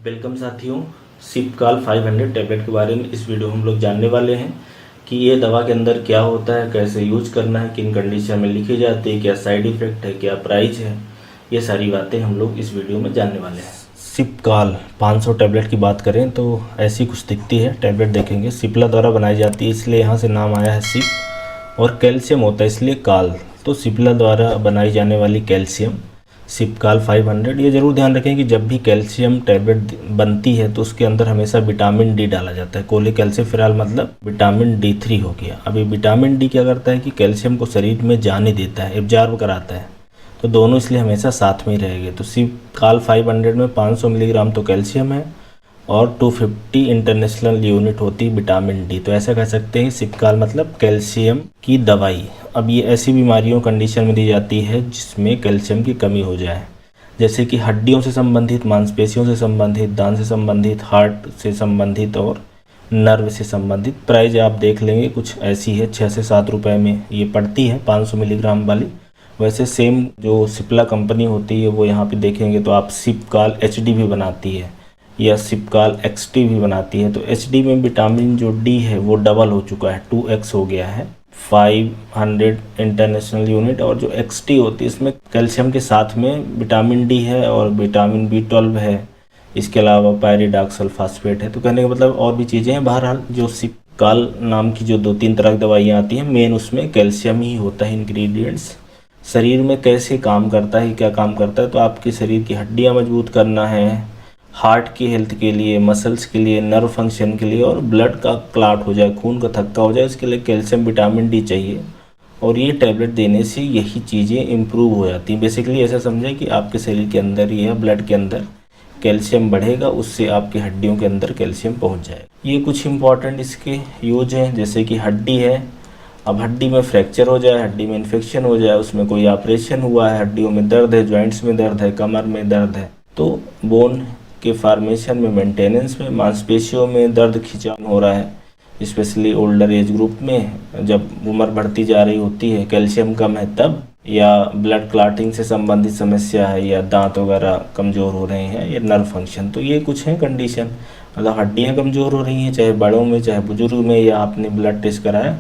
Welcome साथियों, सिपकाल 500 tablet के बारे में इस वीडियो में हम लोग जानने वाले हैं कि ये दवा के अंदर क्या होता है, कैसे यूज करना है, किन कंडीशन में लिखी जाती है, क्या साइड इफेक्ट है, क्या प्राइस है। ये सारी बातें हम लोग इस वीडियो में जानने वाले हैं। सिपकाल 500 टैबलेट की बात करें तो ऐसी कुछ दिखती है। टैबलेट देखेंगे सिप्ला द्वारा बनाई जाती है, इसलिए यहाँ से नाम आया है सिप, और कैल्शियम होता है इसलिए काल। तो सिप्ला द्वारा बनाई जाने वाली कैल्शियम सिपकाल 500। ये ज़रूर ध्यान रखें कि जब भी कैल्शियम टैबलेट बनती है तो उसके अंदर हमेशा विटामिन डी डाला जाता है। कोलेकैल्सिफेरॉल मतलब विटामिन D3 हो गया। अब ये विटामिन डी क्या करता है कि कैल्शियम को शरीर में जाने देता है, एब्जॉर्ब कराता है। तो दोनों इसलिए हमेशा साथ में ही रहेंगे। तो सिपकाल 500 में 500 मिलीग्राम तो कैल्शियम है और 250 इंटरनेशनल यूनिट होती विटामिन डी। तो ऐसा कह सकते हैं सिपकाल मतलब कैल्शियम की दवाई। अब ये ऐसी बीमारियों कंडीशन में दी जाती है जिसमें कैल्शियम की कमी हो जाए, जैसे कि हड्डियों से संबंधित, मांसपेशियों से संबंधित, दांत से संबंधित, हार्ट से संबंधित और नर्व से संबंधित। प्राइस आप देख लेंगे कुछ ऐसी है, 6 से 7 रुपये में ये पड़ती है 500 मिलीग्राम वाली। वैसे सेम जो सिप्ला कंपनी होती है वो यहाँ पे देखेंगे तो आप सिपकाल HD भी बनाती है या सिपकाल XT भी बनाती है। तो HD में विटामिन जो डी है वो डबल हो चुका है, 2x हो गया है, 500 इंटरनेशनल यूनिट। और जो XT होती है इसमें कैल्शियम के साथ में विटामिन डी है और विटामिन B12 है, इसके अलावा पायरिडॉक्सल फास्फेट है। तो कहने का मतलब और भी चीज़ें हैं। बहरहाल जो सिपकाल नाम की जो 2-3 तरह की दवाइयाँ आती हैं, मेन उसमें कैल्शियम ही होता है इंग्रेडिएंट्स। शरीर में कैसे काम करता है, क्या काम करता है, तो आपके शरीर की हड्डियाँ मजबूत करना है, हार्ट की हेल्थ के लिए, मसल्स के लिए, नर्व फंक्शन के लिए, और ब्लड का क्लॉट हो जाए, खून का थक्का हो जाए, इसके लिए कैल्शियम विटामिन डी चाहिए। और ये टैबलेट देने से यही चीज़ें इम्प्रूव हो जाती हैं। बेसिकली ऐसा समझें कि आपके शरीर के अंदर या ब्लड के अंदर कैल्शियम बढ़ेगा, उससे आपकी हड्डियों के अंदर कैल्शियम पहुँच जाए। ये कुछ इंपॉर्टेंट इसके यूज हैं, जैसे कि हड्डी है। अब हड्डी में फ्रैक्चर हो जाए, हड्डी में इन्फेक्शन हो जाए, उसमें कोई ऑपरेशन हुआ है, हड्डियों में दर्द है, जॉइंट्स में दर्द है, कमर में दर्द है, तो बोन के फॉर्मेशन में, मेंटेनेंस में, मांसपेशियों में दर्द खिंचाव हो रहा है, स्पेशली ओल्डर एज ग्रुप में, जब उम्र बढ़ती जा रही होती है, कैल्शियम कम है तब, या ब्लड क्लॉटिंग से संबंधित समस्या है, या दांत वगैरह कमज़ोर हो रहे हैं, या नर्व फंक्शन। तो ये कुछ है कंडीशन, मतलब हड्डियाँ कमज़ोर हो रही हैं, चाहे बड़ों में चाहे बुजुर्ग में, या आपने ब्लड टेस्ट कराया।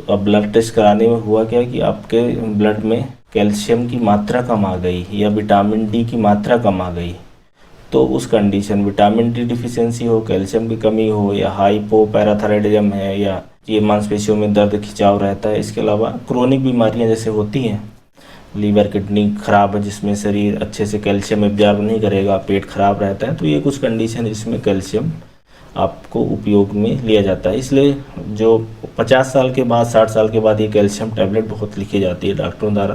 अब ब्लड टेस्ट कराने में हुआ क्या कि आपके ब्लड में कैल्शियम की मात्रा कम आ गई या विटामिन डी की मात्रा कम आ गई। तो उस कंडीशन, विटामिन डी डिफिशियंसी हो, कैल्शियम की कमी हो, या हाइपोपैराथायराइडिज्म है, या ये मांसपेशियों में दर्द खिंचाव रहता है। इसके अलावा क्रोनिक बीमारियां जैसे होती हैं, लीवर किडनी खराब है जिसमें शरीर अच्छे से कैल्शियम एब्जॉर्ब नहीं करेगा, पेट खराब रहता है, तो ये कुछ कंडीशन जिसमें कैल्शियम आपको उपयोग में लिया जाता है। इसलिए जो 50 साल के बाद, 60 साल के बाद ये कैल्शियम टैबलेट बहुत लिखी जाती है डॉक्टरों द्वारा,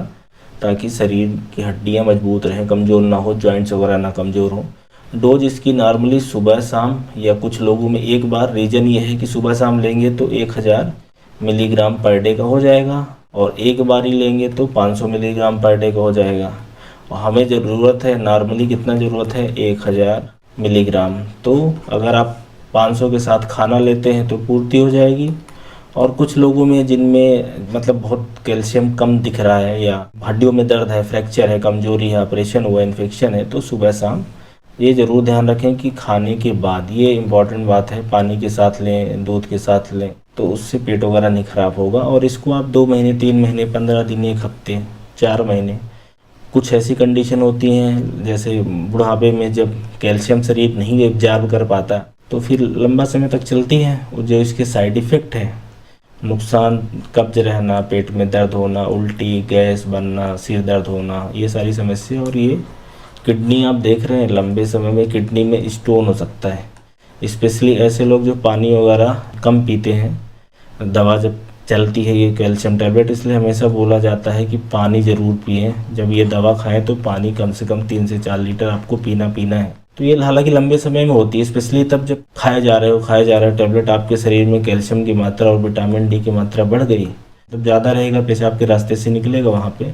ताकि शरीर की हड्डियां मजबूत रहें, कमज़ोर ना हो, जॉइंट्स वगैरह ना कमज़ोर हो। डोज इसकी नॉर्मली सुबह शाम, या कुछ लोगों में एक बार। रीज़न ये है कि सुबह शाम लेंगे तो 1000 मिलीग्राम पर डे का हो जाएगा, और एक बार ही लेंगे तो 500 मिलीग्राम पर डे का हो जाएगा। और हमें ज़रूरत है नॉर्मली कितना ज़रूरत है, 1000 मिलीग्राम। तो अगर आप 500 के साथ खाना लेते हैं तो पूर्ति हो जाएगी। और कुछ लोगों में जिनमें मतलब बहुत कैल्शियम कम दिख रहा है, या हड्डियों में दर्द है, फ्रैक्चर है, कमजोरी है, ऑपरेशन हुआ, इन्फेक्शन है, तो सुबह शाम ये ज़रूर ध्यान रखें कि खाने के बाद, ये इम्पॉर्टेंट बात है, पानी के साथ लें, दूध के साथ लें, तो उससे पेट वगैरह नहीं खराब होगा। और इसको आप 2 महीने, 3 महीने, 15 दिन, 1 हफ्ते, 4 महीने। कुछ ऐसी कंडीशन होती हैं जैसे बुढ़ापे में जब कैल्शियम शरीर नहीं एब्जॉर्ब कर पाता, तो फिर लंबा समय तक चलती है। और जो इसके साइड इफ़ेक्ट है, नुकसान, कब्ज रहना, पेट में दर्द होना, उल्टी, गैस बनना, सिर दर्द होना, ये सारी समस्या। और ये किडनी आप देख रहे हैं, लंबे समय में किडनी में स्टोन हो सकता है। स्पेशली ऐसे लोग जो पानी वगैरह कम पीते हैं। दवा जब चलती है ये कैल्शियम टैबलेट, इसलिए हमेशा बोला जाता है कि पानी ज़रूर पिएं। जब ये दवा खाएं तो पानी कम से कम 3 से 4 लीटर आपको पीना है। तो ये हालांकि लंबे समय में होती है, स्पेशली तब जब खाए जा रहे हो टैबलेट, आपके शरीर में कैल्शियम की मात्रा और विटामिन डी की मात्रा बढ़ गई, जब ज़्यादा रहेगा, पेशाब के रास्ते से निकलेगा, वहाँ पे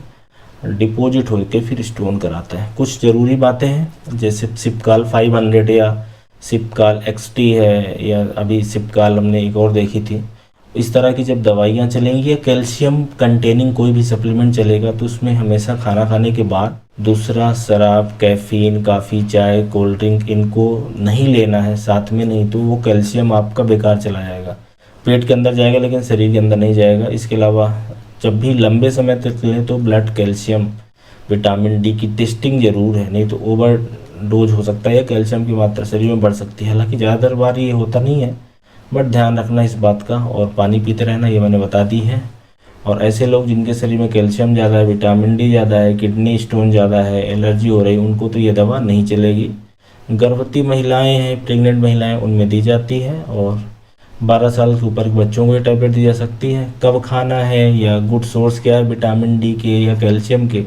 डिपॉजिट होकर फिर स्टोन कराता है। कुछ ज़रूरी बातें हैं, जैसे सिपकाल 500 या सिपकाल XT है, या अभी सिपकाल हमने एक और देखी थी। इस तरह की जब दवाइयाँ चलेंगी या कैल्शियम कंटेनिंग कोई भी सप्लीमेंट चलेगा, तो उसमें हमेशा खाना खाने के बाद दूसरा, शराब, कैफीन, काफ़ी, चाय, कोल्ड ड्रिंक इनको नहीं लेना है साथ में, नहीं तो वो कैल्शियम आपका बेकार चला जाएगा, पेट के अंदर जाएगा लेकिन शरीर के अंदर नहीं जाएगा। इसके अलावा जब भी लंबे समय तक लें तो ब्लड कैल्शियम, विटामिन डी की टेस्टिंग ज़रूर है, नहीं तो ओवर डोज हो सकता है या कैल्शियम की मात्रा शरीर में बढ़ सकती है। हालांकि ज़्यादातर बार ये होता नहीं है, बट ध्यान रखना इस बात का, और पानी पीते रहना, ये मैंने बता दी है। और ऐसे लोग जिनके शरीर में कैल्शियम ज़्यादा है, विटामिन डी ज़्यादा है, किडनी स्टोन ज़्यादा है, एलर्जी हो रही, उनको तो ये दवा नहीं चलेगी। गर्भवती महिलाएं हैं, प्रेग्नेंट महिलाएं, उनमें दी जाती है, और 12 साल के ऊपर के बच्चों को ये टैबलेट दी जा सकती है। कब खाना है या गुड सोर्स क्या है विटामिन डी के या कैल्शियम के,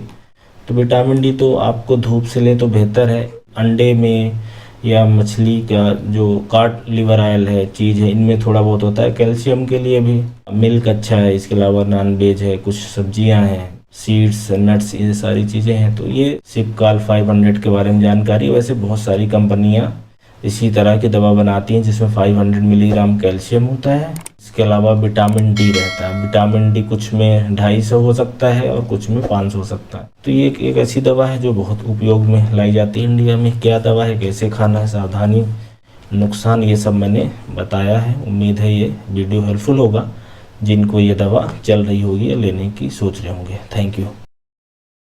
तो विटामिन डी तो आपको धूप से लें तो बेहतर है। अंडे में या मछली का जो कॉड लिवर ऑयल है, चीज़ है, इनमें थोड़ा बहुत होता है। कैल्शियम के लिए भी मिल्क अच्छा है, इसके अलावा नॉन वेज है, कुछ सब्जियां हैं, सीड्स, नट्स, ये सारी चीज़ें हैं। तो ये सिपकाल 500 के बारे में जानकारी। वैसे बहुत सारी कंपनियां इसी तरह की दवा बनाती हैं जिसमें 500 मिलीग्राम कैल्शियम होता है। इसके अलावा विटामिन डी रहता है। विटामिन डी कुछ में 250 हो सकता है और कुछ में 500 हो सकता है। तो ये एक ऐसी दवा है जो बहुत उपयोग में लाई जाती है इंडिया में। क्या दवा है, कैसे खाना है, सावधानी, नुकसान, ये सब मैंने बताया है। उम्मीद है ये वीडियो हेल्पफुल होगा जिनको ये दवा चल रही होगी या लेने की सोच रहे होंगे। Thank you.